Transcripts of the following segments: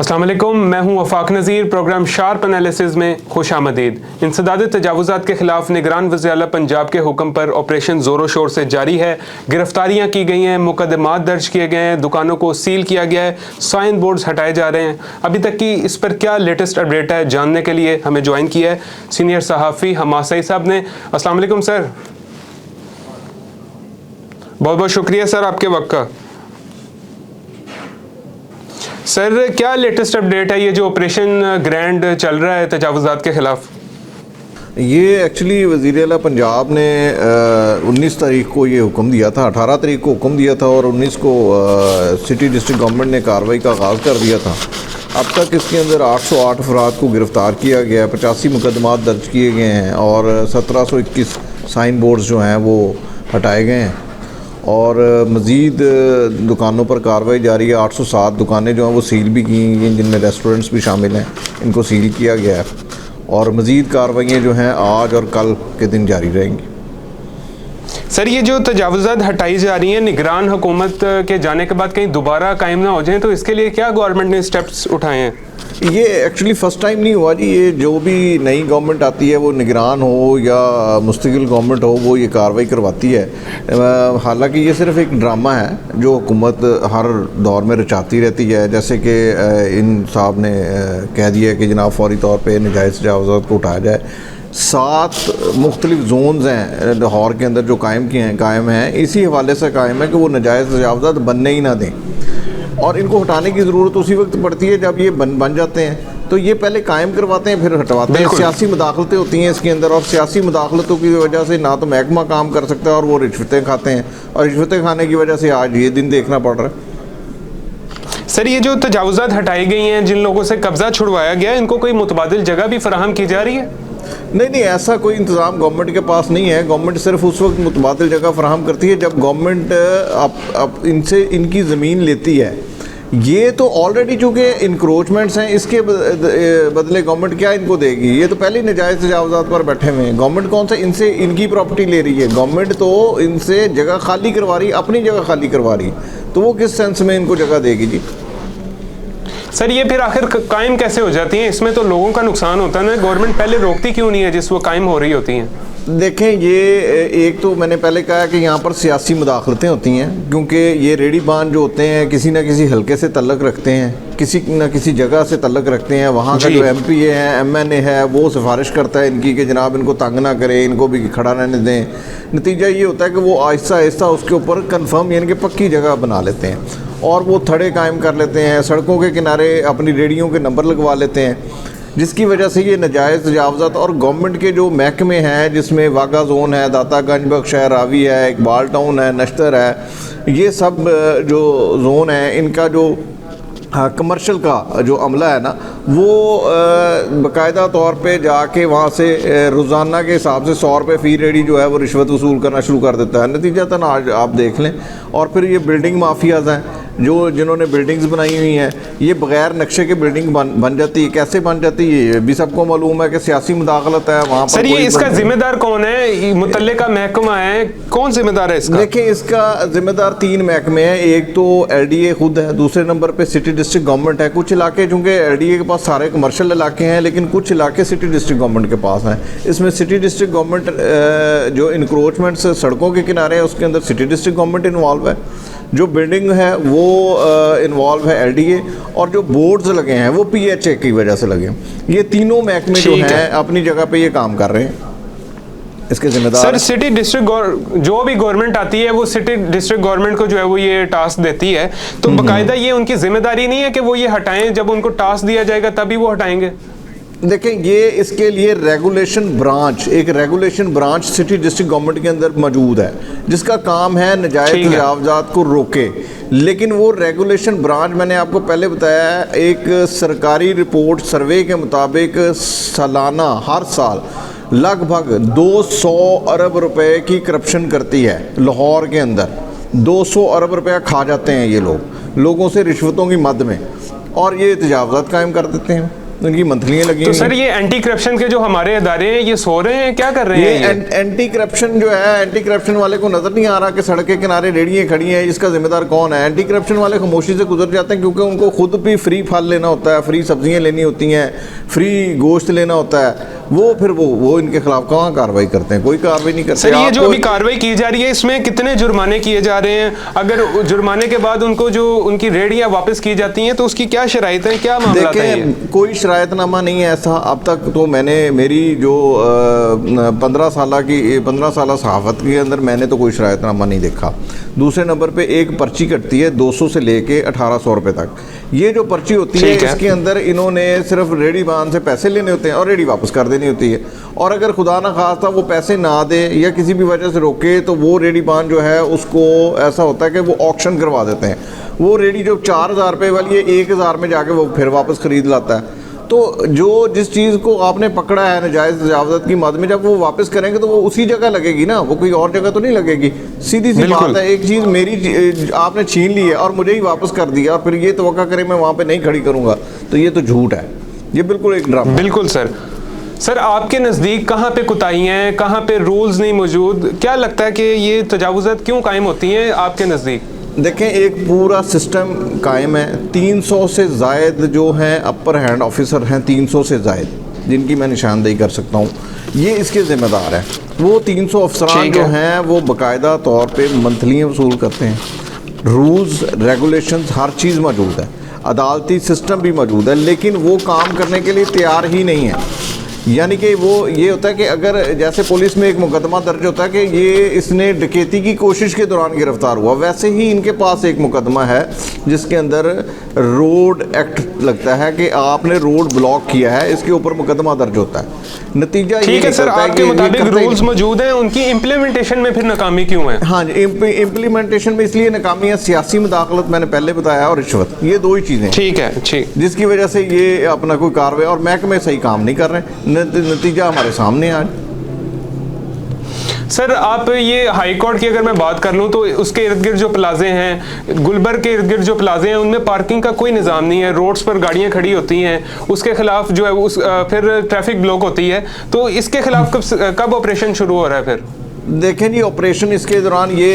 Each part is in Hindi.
अस्सलाम वालेकुम, मैं हूं वफाक नज़ीर। प्रोग्राम शार्प एनालिसिस में खुश आमदीद। इंसदाद तजावुज़ात के खिलाफ निगरान वज़ीर आला पंजाब के हुक्म पर ऑपरेशन ज़ोरों शोर से जारी है। गिरफ्तारियां की गई हैं, मुकदमात दर्ज किए गए हैं, दुकानों को सील किया गया है, साइन बोर्ड्स हटाए जा रहे हैं। अभी तक की इस पर क्या लेटेस्ट अपडेट है, जानने के लिए हमें ज्वाइन किया है सीनियर सहाफ़ी हमासई साहब ने। अस्सलाम वालेकुम सर, बहुत बहुत शुक्रिया सर आपके वक्त का। सर क्या लेटेस्ट अपडेट है, ये जो ऑपरेशन ग्रैंड चल रहा है तजावुज़ात के ख़िलाफ़? ये एक्चुअली वज़ीर आला पंजाब ने 19 तारीख को ये हुक्म दिया था, 18 तारीख को हुक्म दिया था और 19 को सिटी डिस्ट्रिक्ट गवर्नमेंट ने कार्रवाई का आगाज़ कर दिया था। अब तक इसके अंदर 808 अफराद को गिरफ़्तार किया गया, 85 मुकदमात दर्ज किए गए हैं और 1721 साइन बोर्ड्स जो हैं वो हटाए गए हैं और मज़ीद दुकानों पर कार्रवाई जारी है। 807 दुकानें जो हैं वो सील भी की गई, जिनमें रेस्टोरेंट्स भी शामिल हैं, इनको सील किया गया है और मज़ीद कार्रवाइयाँ जो हैं आज और कल के दिन जारी रहेंगी। सर ये जो तजावुज़ात हटाई जा रही हैं, निगरान हुकूमत के जाने के बाद कहीं दोबारा कायम ना हो जाएं, तो इसके लिए क्या गवर्नमेंट ने स्टेप्स उठाए हैं? ये एक्चुअली फ़र्स्ट टाइम नहीं हुआ जी। ये जो भी नई गवर्नमेंट आती है, वो निगरान हो या मुस्तकिल गवर्नमेंट हो, वो ये कार्रवाई करवाती है। हालांकि ये सिर्फ एक ड्रामा है जो हुकूमत हर दौर में रचाती रहती है। जैसे कि इन साहब ने कह दिया कि जनाब फौरी तौर पे नजायज़ तजावुज़ात को उठाया जाए। 7 मुख्तलिफ जोन्स हैं लाहौर के अंदर जो कायम हैं, इसी हवाले से कायम है कि वो नजायज़ तजावुज़ात बनने ही ना दें और इनको हटाने की ज़रूरत उसी वक्त पड़ती है जब ये बन जाते हैं। तो ये पहले कायम करवाते हैं फिर हटवाते हैं। सियासी मुदाखलतें होती हैं इसके अंदर और सियासी मुदाखलतों की वजह से ना तो महकमा काम कर सकता है और वो रिश्वतें खाते हैं और रिश्वतें खाने की वजह से आज ये दिन देखना पड़ रहा है। सर ये जो तजावुज़ात हटाई गई हैं, जिन लोगों से कब्ज़ा छुड़वाया गया, इनको कोई मुतबादिल जगह भी फराहम की जा रही है? नहीं, ऐसा कोई इंतज़ाम गवर्नमेंट के पास नहीं है। गवर्नमेंट सिर्फ उस वक्त मुतबादिल जगह फराहम करती है जब गवर्नमेंट अब इनसे इनकी ज़मीन लेती है। ये तो ऑलरेडी चूँकि इंक्रोचमेंट्स हैं, इसके बदले गवर्नमेंट क्या इनको देगी? ये तो पहले ही नजायज़ तजावुज़ात पर बैठे हुए हैं। गवर्नमेंट कौन सा इनसे इनकी प्रॉपर्टी ले रही है? गवर्नमेंट तो इनसे जगह खाली करवा रही, अपनी जगह खाली करवा रही, तो वो किस सेंस में इनको जगह देगी जी? सर ये फिर आखिर कायम कैसे हो जाती हैं? इसमें तो लोगों का नुकसान होता है ना, गवर्नमेंट पहले रोकती क्यों नहीं है जिस वो कायम हो रही होती हैं? देखें, ये एक तो मैंने पहले कहा कि यहाँ पर सियासी मुदाखलतें होती हैं, क्योंकि ये रेडी बान जो होते हैं किसी न किसी हलके से तल्लक रखते हैं, किसी न किसी जगह से तल्लक रखते हैं। वहाँ का जो MP है, MNA है, वो सिफारिश करता है इनकी कि जनाब इनको तंग ना करें, इनको भी खड़ा रहने दें। नतीजा ये होता है कि वो आहिस्ता आहिस्ता उसके ऊपर कन्फर्म यानी कि पक्की जगह बना लेते हैं और वो थड़े कायम कर लेते हैं, सड़कों के किनारे अपनी रेडियों के नंबर लगवा लेते हैं, जिसकी वजह से ये नजायज़ तजावुज़ात और गवर्नमेंट के जो महकमे हैं, जिसमें वाघा जोन है, दातागंज बख्श है, रावी है, इकबाल टाउन है, नश्तर है, ये सब जो जोन है, इनका जो कमर्शल का जो अमला है ना, वो बाकायदा तौर पे जाके वहाँ से रोज़ाना के हिसाब से 100 रुपये फ़ी रेडी जो है वो रिश्वत वसूल करना शुरू कर देता है। नतीजतन आज आप देख लें। और फिर ये बिल्डिंग माफियाज़ हैं जिन्होंने बिल्डिंग्स बनाई हुई हैं, ये बगैर नक्शे के बिल्डिंग बन जाती है। कैसे बन जाती है ये भी सबको मालूम है कि सियासी मुदाखलत है वहाँ पर। सर ये इसका जिम्मेदार कौन है? मुतल्लिका महकमा है, कौन जिम्मेदार है इसका? देखिए, इसका जिम्मेदार 3 महकमे हैं। एक तो LDA खुद है, दूसरे नंबर पे सिटी डिस्ट्रिक्ट गवर्नमेंट है। कुछ इलाके चूँकि LDA के पास सारे कमर्शियल इलाके हैं, लेकिन कुछ इलाके सिटी डिस्ट्रिक्ट गवर्नमेंट के पास हैं। इसमें सिटी डिस्ट्रिक्ट गवर्नमेंट जो इंक्रोचमेंट्स सड़कों के किनारे है, उसके अंदर सिटी डिस्ट्रिक्ट गवर्नमेंट इन्वॉल्व है। जो बिल्डिंग है वो इन्वॉल्व है LDA और जो बोर्ड्स लगे हैं वो PHA की वजह से लगे। ये तीनों महकमे जो हैं अपनी जगह पे ये काम कर रहे हैं। इसके जिम्मेदार सर सिटी डिस्ट्रिक्ट जो भी गवर्नमेंट आती है वो सिटी डिस्ट्रिक्ट गवर्नमेंट को जो है वो ये टास्क देती है, तो बाकायदा ये उनकी जिम्मेदारी नहीं है कि वो ये हटाएं? जब उनको टास्क दिया जाएगा तभी वो हटाएंगे? देखें, ये इसके लिए एक regulation branch city district government के अंदर मौजूद है, जिसका काम है नजायज़ तजावुज़ात को रोके। लेकिन वो रेगुलेशन ब्रांच, मैंने आपको पहले बताया, एक सरकारी रिपोर्ट सर्वे के मुताबिक सालाना हर साल लगभग 200 अरब रुपए की करप्शन करती है लाहौर के अंदर। 200 अरब रुपया खा जाते हैं ये लोगों से रिश्वतों की मद में, और ये तजावुज़ात कायम कर देते हैं। उनकी मंथलियाँ लगी तो हुई हैं। सर ये एंटी करप्शन के जो हमारे इदारे हैं ये सो रहे हैं, क्या कर रहे हैं ये? एंटी करप्शन जो है, एंटी करप्शन वाले को नजर नहीं आ रहा कि सड़क के किनारे रेड़ियाँ खड़ी हैं, इसका जिम्मेदार कौन है? एंटी करप्शन वाले खामोशी से गुजर जाते हैं, क्योंकि उनको खुद भी फ्री फल लेना होता है, फ्री सब्जियां लेनी होती हैं, फ्री गोश्त लेना होता है। वो इनके खिलाफ कहाँ कार्रवाई करते हैं? कोई कार्रवाई नहीं करते। सर ये जो अभी कार्रवाई की जा रही है इसमें कितने जुर्माने किए जा रहे हैं? अगर जुर्माने के बाद उनको जो उनकी रेड़ियाँ वापस की जाती हैं तो उसकी क्या शराइत है, क्या मामला है? देखें, कोई शरायतनामा नहीं है ऐसा अब तक। तो मैंने मेरी जो 15 साल सहाफत के अंदर मैंने तो कोई शरायतनामा नहीं देखा। दूसरे नंबर पे एक पर्ची कटती है 200 से लेके 1800 रुपए तक। ये जो पर्ची होती है इसके अंदर इन्होंने सिर्फ रेडी बान से पैसे लेने होते हैं और रेडी वापस कर देनी होती है। और अगर खुदा ना खास्ता वो पैसे ना दे या किसी भी वजह से रोके तो वो रेडी बान जो है उसको ऐसा होता है कि वो ऑक्शन करवा देते हैं। वो रेडी जो 4000 रुपये वाली है 1000 में जाके वो फिर वापस खरीद लाता है। तो जो जिस चीज़ को आपने पकड़ा है नाजायज़ तजावज़ात की मद में, जब वो वापस करेंगे तो वो उसी जगह लगेगी ना, वो कोई और जगह तो नहीं लगेगी। सीधी सी बात है। एक चीज़ मेरी आपने छीन ली है और मुझे ही वापस कर दिया और फिर ये तवक्का करे मैं वहाँ पे नहीं खड़ी करूँगा, तो ये तो झूठ है, ये बिल्कुल एक ड्रामा। बिल्कुल सर आपके नज़दीक कहाँ पे कोताहियाँ हैं, कहाँ पे रूल्स नहीं मौजूद? क्या लगता है कि ये तजावुज़ात क्यों कायम होती हैं आपके नज़दीक? देखें, एक पूरा सिस्टम कायम है। 300 से ज़ायद जो हैं अपर हैंड ऑफिसर हैं, 300 से ज़ायद, जिनकी मैं निशानदेही कर सकता हूँ, ये इसके ज़िम्मेदार हैं। वो 300 अफसरान जो हैं वो बाकायदा तौर पे मंथलियाँ वसूल करते हैं। रूल्स रेगुलेशंस हर चीज़ मौजूद है, अदालती सिस्टम भी मौजूद है, लेकिन वो काम करने के लिए तैयार ही नहीं है। यानी कि वो ये होता है कि अगर जैसे पुलिस में एक मुकदमा दर्ज होता है कि ये इसने डकैती की कोशिश के दौरान गिरफ्तार हुआ, वैसे ही इनके पास एक मुकदमा है जिसके अंदर रोड एक्ट लगता है कि आपने रोड ब्लॉक किया है, इसके ऊपर मुकदमा दर्ज होता है। नतीजा ये ठीक है सर, निकलता है आपके कि मुताबिक रूल्स मौजूद हैं, उनकी इम्प्लीमेंटेशन में फिर नाकामी क्यों है? हाँ जी, इम्प्लीमेंटेशन में इसलिए नाकामी है, सियासी मुदाखलत मैंने पहले बताया और रिश्वत, ये दो ही चीज़ें। ठीक है, ठीक, जिसकी वजह से ये अपना कोई कार्रवाई और महकमे सही काम नहीं कर रहे। नतीजा हमारे सामने आज। सर आप ये हाई कोर्ट की अगर मैं बात कर लूँ तो उसके इर्द गिर्द जो प्लाजे हैं, गुलबर्ग के इर्द गिर्द जो प्लाजे हैं, उनमें पार्किंग का कोई निज़ाम नहीं है, रोड्स पर गाड़ियाँ खड़ी होती हैं, उसके खिलाफ जो है फिर ट्रैफिक ब्लॉक होती है। तो इसके खिलाफ कब ऑपरेशन शुरू हो रहा है फिर? देखें जी, ऑपरेशन इसके दौरान ये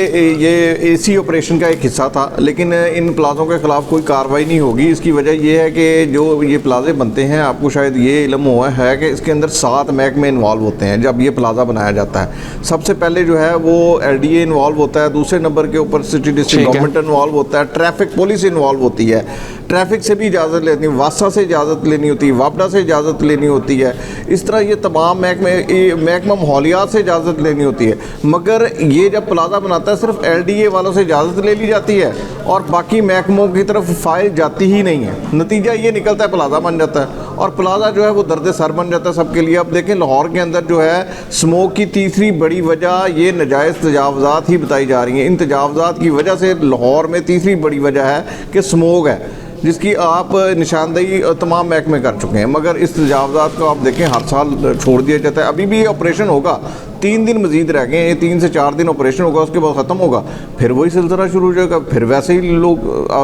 एसी ऑपरेशन का एक हिस्सा था, लेकिन इन प्लाज़ों के ख़िलाफ़ कोई कार्रवाई नहीं होगी। इसकी वजह ये है कि जो ये प्लाजे बनते हैं, आपको शायद ये इल्म हुआ है कि इसके अंदर 7 महकमे इन्वॉल्व होते हैं जब ये प्लाज़ा बनाया जाता है। सबसे पहले जो है वो LDA इन्वॉल्व होता है, दूसरे नंबर के ऊपर सिटी डिस्ट्रिक्ट गवर्नमेंट इन्वॉल्व होता है, ट्रैफिक पुलिस इन्वॉल्व होती है, ट्रैफिक से भी इजाज़त लेनी, वासा से इजाज़त लेनी होती है, वापडा से इजाज़त लेनी होती है। इस तरह ये तमाम महकमा माहौलियात से इजाज़त लेनी होती है। मगर ये जब प्लाज़ा बनाता है सिर्फ LDA वालों से इजाज़त ले ली जाती है और बाकी महकमों की तरफ फाइल जाती ही नहीं है। नतीजा ये निकलता है प्लाज़ा बन जाता है और प्लाज़ा जो है वो दर्द सर बन जाता है सबके लिए। अब देखें, लाहौर के अंदर जो है स्मोक की तीसरी बड़ी वजह ये नाजायज़ तजावज़ात ही बताई जा रही हैं। इन तजावज़ात की वजह से लाहौर में तीसरी बड़ी वजह है कि स्मोक है, जिसकी आप निशानदेही तमाम महकमे कर चुके हैं। मगर इस तजावज़ात को आप देखें हर साल छोड़ दिया जाता है। अभी भी ये ऑपरेशन होगा, 3 दिन मजीद रह गए हैं, 3 से 4 दिन ऑपरेशन होगा, उसके बाद ख़त्म होगा, फिर वही सिलसिला शुरू हो जाएगा, फिर वैसे ही लोग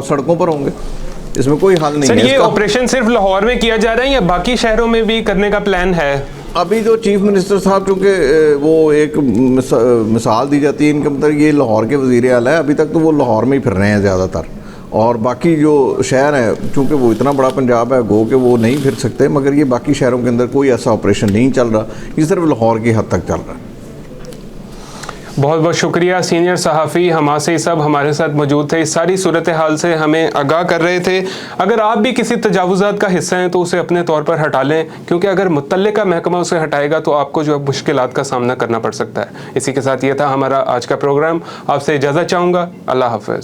सड़कों पर होंगे। इसमें कोई हल नहीं है। सर ये ऑपरेशन सिर्फ लाहौर में किया जा रहा है या बाकी शहरों में भी करने का प्लान है? अभी जो चीफ मिनिस्टर साहब, चूँकि वो एक मिसाल दी जाती है, इनका मतलब ये लाहौर के वज़ीर आला है, अभी तक तो वो लाहौर में ही फिर रहे हैं ज़्यादातर। और बाकी जो शहर हैं, चूँकि वो इतना बड़ा पंजाब है, गो के वो नहीं फिर सकते, मगर ये बाकी शहरों के अंदर कोई ऐसा ऑपरेशन नहीं चल रहा, ये सिर्फ लाहौर की हद तक चल रहा है। बहुत बहुत शुक्रिया। सीनियर सहाफ़ी हमासे सब हमारे साथ मौजूद थे, इस सारी सूरत हाल से हमें आगाह कर रहे थे। अगर आप भी किसी तजावुज़ात का हिस्सा हैं तो उसे अपने तौर पर हटा लें, क्योंकि अगर मुतल्लिका महकमा उसे हटाएगा तो आपको जो है मुश्किलात का सामना करना पड़ सकता है। इसी के साथ ये था हमारा आज का प्रोग्राम। आपसे इजाज़त चाहूँगा। अल्लाह हाफ़िज़।